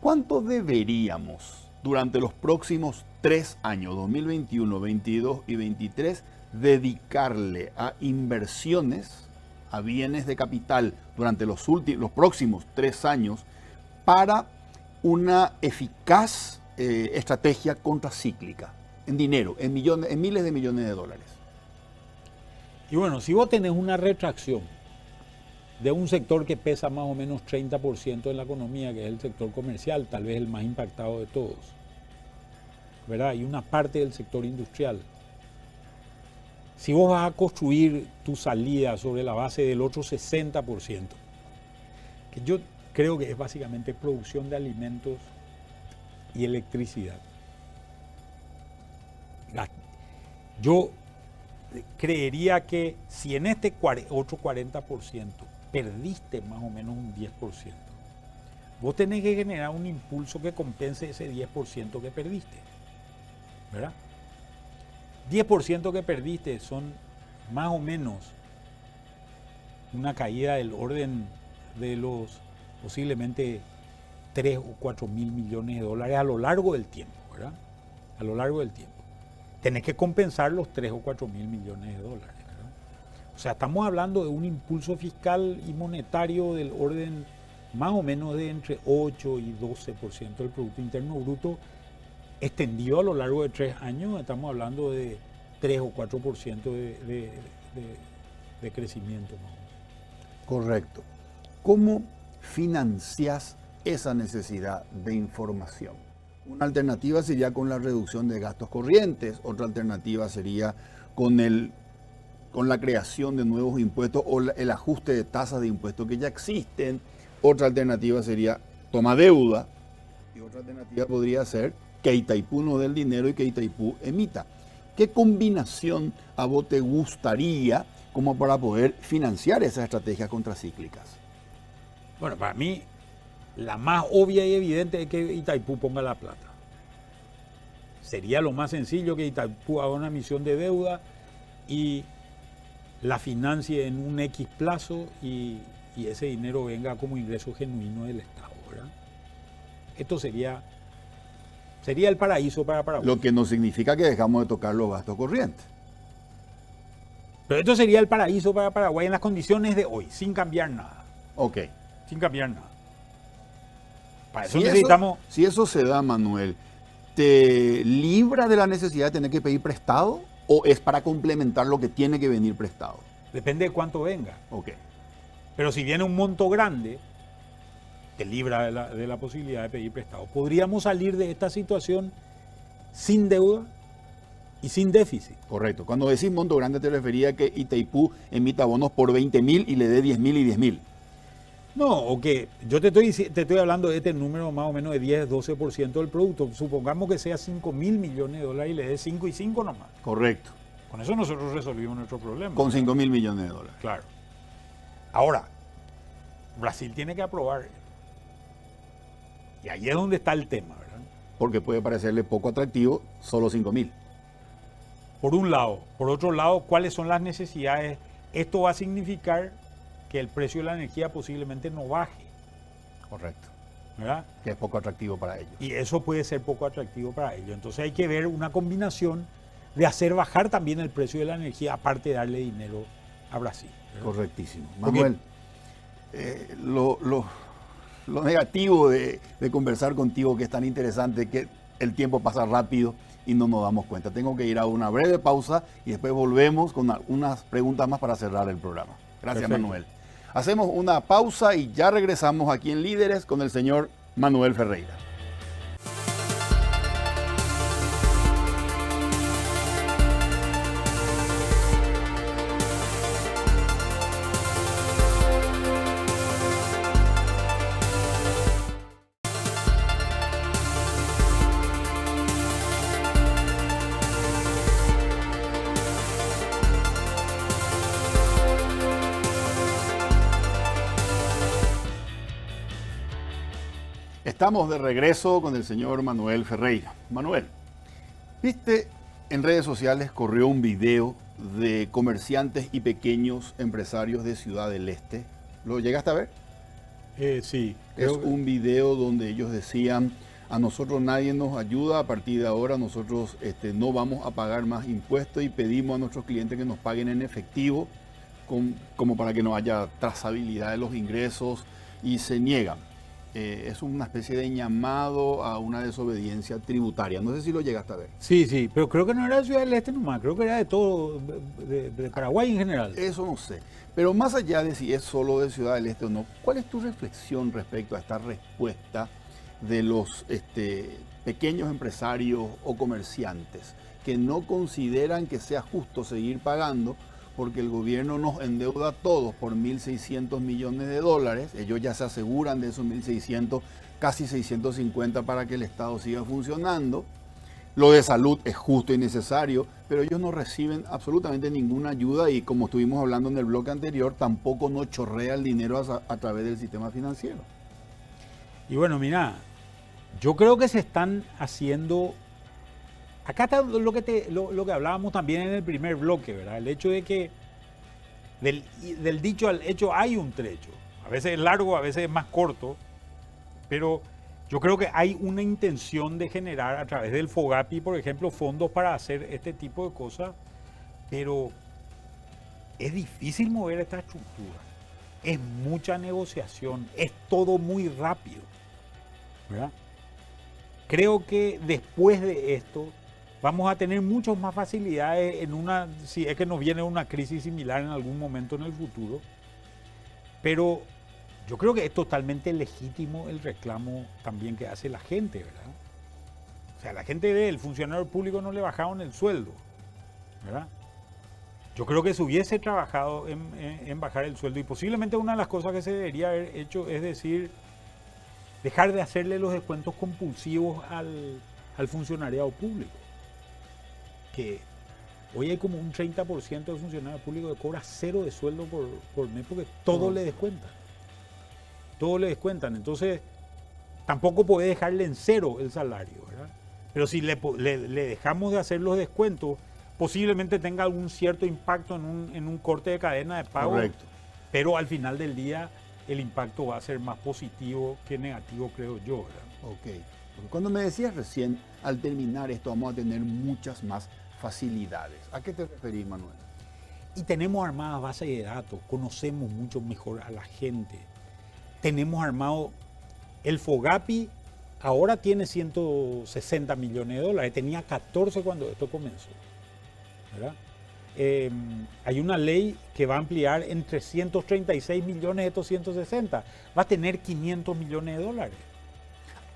¿Cuánto deberíamos durante los próximos 3 años, 2021, 2022 y 2023, dedicarle a inversiones, a bienes de capital durante los próximos 3 años para una eficaz estrategia contracíclica en dinero, en miles de millones de dólares? Y bueno, si vos tenés una retracción de un sector que pesa más o menos 30% en la economía, que es el sector comercial, tal vez el más impactado de todos, ¿verdad? Y una parte del sector industrial. Si vos vas a construir tu salida sobre la base del otro 60%, que yo creo que es básicamente producción de alimentos y electricidad. Yo creería que si en este otro 40% perdiste más o menos un 10%, vos tenés que generar un impulso que compense ese 10% que perdiste, ¿verdad? 10% que perdiste son más o menos una caída del orden de los posiblemente 3 o 4 mil millones de dólares a lo largo del tiempo, ¿verdad? A lo largo del tiempo. Tenés que compensar los 3 o 4 mil millones de dólares, ¿verdad? O sea, estamos hablando de un impulso fiscal y monetario del orden más o menos de entre 8 y 12% del Producto Interno Bruto, extendido a lo largo de 3 años. Estamos hablando de 3 o 4% de crecimiento. ¿No? Correcto. ¿Cómo financias esa necesidad de información? Una alternativa sería con la reducción de gastos corrientes, otra alternativa sería con la creación de nuevos impuestos o el ajuste de tasas de impuestos que ya existen, otra alternativa sería toma deuda y otra alternativa podría ser que Itaipú nos dé el dinero y que Itaipú emita. ¿Qué combinación a vos te gustaría como para poder financiar esas estrategias contracíclicas? Bueno, para mí, la más obvia y evidente es que Itaipú ponga la plata. Sería lo más sencillo que Itaipú haga una emisión de deuda y la financie en un X plazo y ese dinero venga como ingreso genuino del Estado, ¿verdad? Esto sería el paraíso para Paraguay. Lo que no significa que dejamos de tocar los gastos corrientes. Pero esto sería el paraíso para Paraguay en las condiciones de hoy, sin cambiar nada. Ok. Sin cambiar nada. Para eso Si necesitamos... si eso se da, Manuel, ¿te libra de la necesidad de tener que pedir prestado o es para complementar lo que tiene que venir prestado? Depende de cuánto venga. Ok. Pero si viene un monto grande, te libra de la posibilidad de pedir prestado. Podríamos salir de esta situación sin deuda y sin déficit. Correcto. Cuando decís monto grande te refería a que Itaipú emita bonos por 20.000 y le dé 10.000 y 10.000. No, o que yo te estoy hablando de este número más o menos de 10-12% del producto. Supongamos que sea 5.000 millones de dólares y le dé 5 y 5 nomás. Correcto. Con eso nosotros resolvimos nuestro problema. Con 5.000 millones de dólares. Claro. Ahora, Brasil tiene que aprobar. Y ahí es donde está el tema, ¿verdad? Porque puede parecerle poco atractivo solo 5.000. Por un lado. Por otro lado, ¿cuáles son las necesidades? Esto va a significar que el precio de la energía posiblemente no baje, Correcto. ¿verdad? Que es poco atractivo para ellos. Y eso puede ser poco atractivo para ellos. Entonces hay que ver una combinación de hacer bajar también el precio de la energía, aparte de darle dinero a Brasil, ¿verdad? Correctísimo. Porque- Manuel, lo negativo de conversar contigo, que es tan interesante, es que el tiempo pasa rápido y no nos damos cuenta. Tengo que ir a una breve pausa y después volvemos con unas preguntas más para cerrar el programa. Gracias, Perfecto. Manuel. Hacemos una pausa y ya regresamos aquí en Líderes con el señor Manuel Ferreira. Estamos de regreso con el señor Manuel Ferreira. Manuel, viste, en redes sociales corrió un video de comerciantes y pequeños empresarios de Ciudad del Este. ¿Lo llegaste a ver? Sí. Es creo que- un video donde ellos decían, a nosotros nadie nos ayuda, a partir de ahora nosotros no vamos a pagar más impuestos y pedimos a nuestros clientes que nos paguen en efectivo, como para que no haya trazabilidad de los ingresos, y se niegan. Es una especie de llamado a una desobediencia tributaria. No sé si lo llegaste a ver. Sí, pero creo que no era de Ciudad del Este nomás, creo que era de todo, de Paraguay en general. Eso no sé. Pero más allá de si es solo de Ciudad del Este o no, ¿cuál es tu reflexión respecto a esta respuesta de los pequeños empresarios o comerciantes que no consideran que sea justo seguir pagando porque el gobierno nos endeuda a todos por 1.600 millones de dólares? Ellos ya se aseguran de esos 1.600, casi 650 para que el Estado siga funcionando. Lo de salud es justo y necesario, pero ellos no reciben absolutamente ninguna ayuda y, como estuvimos hablando en el bloque anterior, tampoco nos chorrea el dinero a través del sistema financiero. Y bueno, mira, yo creo que se están haciendo... Acá está lo que hablábamos también en el primer bloque, ¿verdad? El hecho de que del dicho al hecho hay un trecho. A veces es largo, a veces es más corto, pero yo creo que hay una intención de generar a través del FOGAPI, por ejemplo, fondos para hacer este tipo de cosas, pero es difícil mover esta estructura. Es mucha negociación, es todo muy rápido, ¿verdad? Creo que después de esto vamos a tener muchas más facilidades si es que nos viene una crisis similar en algún momento en el futuro. Pero yo creo que es totalmente legítimo el reclamo también que hace la gente, ¿verdad? O sea, la gente ve, el funcionario público no le bajaron el sueldo, ¿verdad? Yo creo que se hubiese trabajado en bajar el sueldo y posiblemente una de las cosas que se debería haber hecho es decir, dejar de hacerle los descuentos compulsivos al funcionariado público. Que Hoy hay como un 30% de funcionarios públicos que cobra 0 de sueldo por mes porque todo le descuentan. Todo le descuentan. Entonces, tampoco puede dejarle en 0 el salario, ¿verdad? Pero si le dejamos de hacer los descuentos, posiblemente tenga algún cierto impacto en un corte de cadena de pago. Correcto. Pero al final del día, el impacto va a ser más positivo que negativo, creo yo, ¿verdad? Ok. Porque cuando me decías recién, al terminar esto vamos a tener muchas más facilidades. ¿A qué te referís, Manuel? Y tenemos armadas bases de datos, conocemos mucho mejor a la gente. Tenemos armado, el FOGAPI ahora tiene 160 millones de dólares, tenía 14 cuando esto comenzó, ¿verdad? Hay una ley que va a ampliar en 336 millones de estos 160, va a tener 500 millones de dólares.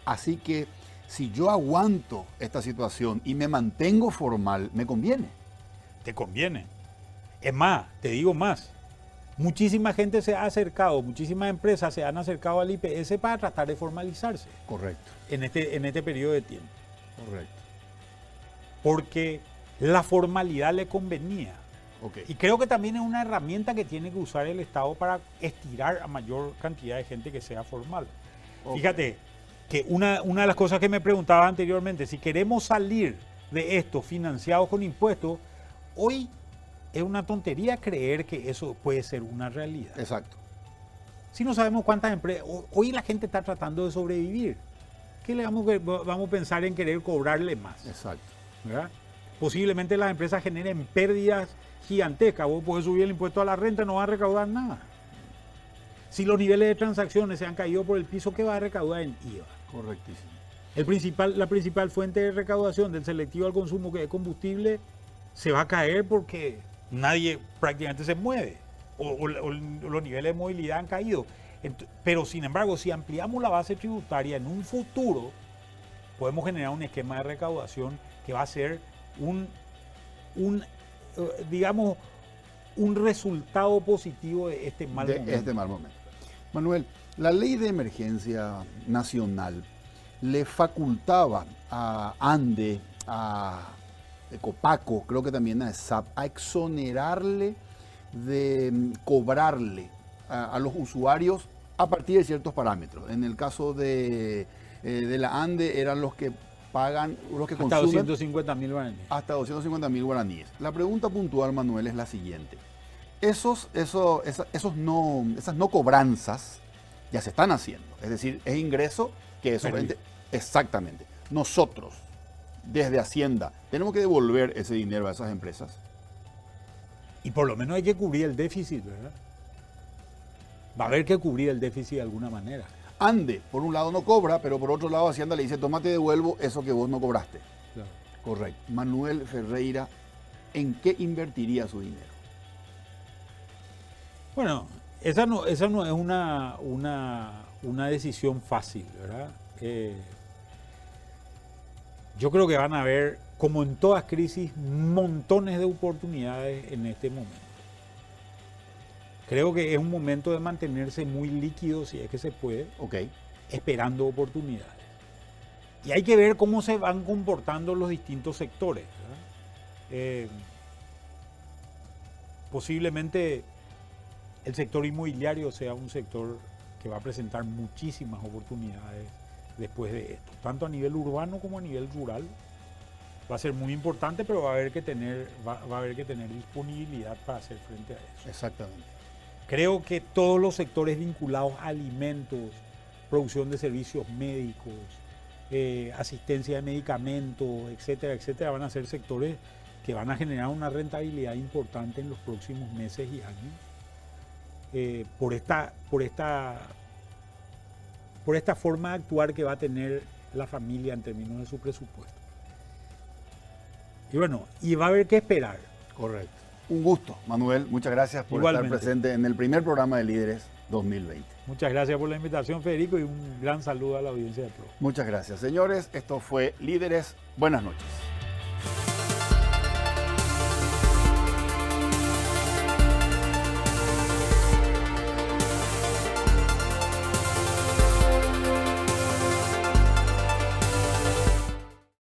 Así que si yo aguanto esta situación y me mantengo formal, me conviene. Te conviene. Es más, te digo más. Muchísima gente se ha acercado, muchísimas empresas se han acercado al IPS para tratar de formalizarse. Correcto. En este periodo de tiempo. Correcto. Porque la formalidad le convenía. Okay. Y creo que también es una herramienta que tiene que usar el Estado para estirar a mayor cantidad de gente que sea formal. Okay. Fíjate que una de las cosas que me preguntaba anteriormente, si queremos salir de esto financiados con impuestos, hoy es una tontería creer que eso puede ser una realidad. Exacto. Si no sabemos cuántas empresas, hoy la gente está tratando de sobrevivir. ¿Qué le vamos a pensar en querer cobrarle más? Exacto. ¿Verdad? Posiblemente las empresas generen pérdidas gigantescas. Vos podés subir el impuesto a la renta, no va a recaudar nada. Si los niveles de transacciones se han caído por el piso, ¿qué va a recaudar en IVA? Correctísimo. La principal fuente de recaudación del selectivo al consumo, que es combustible, se va a caer porque nadie prácticamente se mueve o los niveles de movilidad han caído. Pero sin embargo, si ampliamos la base tributaria en un futuro, podemos generar un esquema de recaudación que va a ser digamos, un resultado positivo de este mal momento. Manuel, la ley de emergencia nacional le facultaba a ANDE, a Ecopaco, creo que también a ESAP, a exonerarle de cobrarle a los usuarios a partir de ciertos parámetros. En el caso de la ANDE eran los que pagan, los que hasta consumen 250.000 guaraníes. Hasta 250.000 guaraníes. La pregunta puntual, Manuel, es la siguiente. Esas no cobranzas ya se están haciendo. Es decir, es ingreso que eso... Exactamente. Nosotros, desde Hacienda, tenemos que devolver ese dinero a esas empresas. Y por lo menos hay que cubrir el déficit, ¿verdad? Va a haber que cubrir el déficit de alguna manera. ANDE, por un lado no cobra, pero por otro lado Hacienda le dice, toma, te devuelvo eso que vos no cobraste. Claro. Correcto. Manuel Ferreira, ¿en qué invertiría su dinero? Bueno, esa no es una decisión fácil, ¿verdad? Yo creo que van a haber, como en todas crisis, montones de oportunidades en este momento. Creo que es un momento de mantenerse muy líquido, si es que se puede, esperando oportunidades. Y hay que ver cómo se van comportando los distintos sectores, ¿verdad? Posiblemente el sector inmobiliario sea un sector que va a presentar muchísimas oportunidades después de esto, tanto a nivel urbano como a nivel rural. Va a ser muy importante, pero va a haber que tener disponibilidad para hacer frente a eso. Exactamente. Creo que todos los sectores vinculados a alimentos, producción de servicios médicos, asistencia de medicamentos, etcétera, etcétera, van a ser sectores que van a generar una rentabilidad importante en los próximos meses y años. Por esta forma de actuar que va a tener la familia en términos de su presupuesto. Y bueno, y va a haber que esperar. Correcto. Un gusto, Manuel. Muchas gracias por estar presente en el primer programa de Líderes 2020. Muchas gracias por la invitación, Federico, y un gran saludo a la audiencia de Pro. Muchas gracias, señores. Esto fue Líderes. Buenas noches.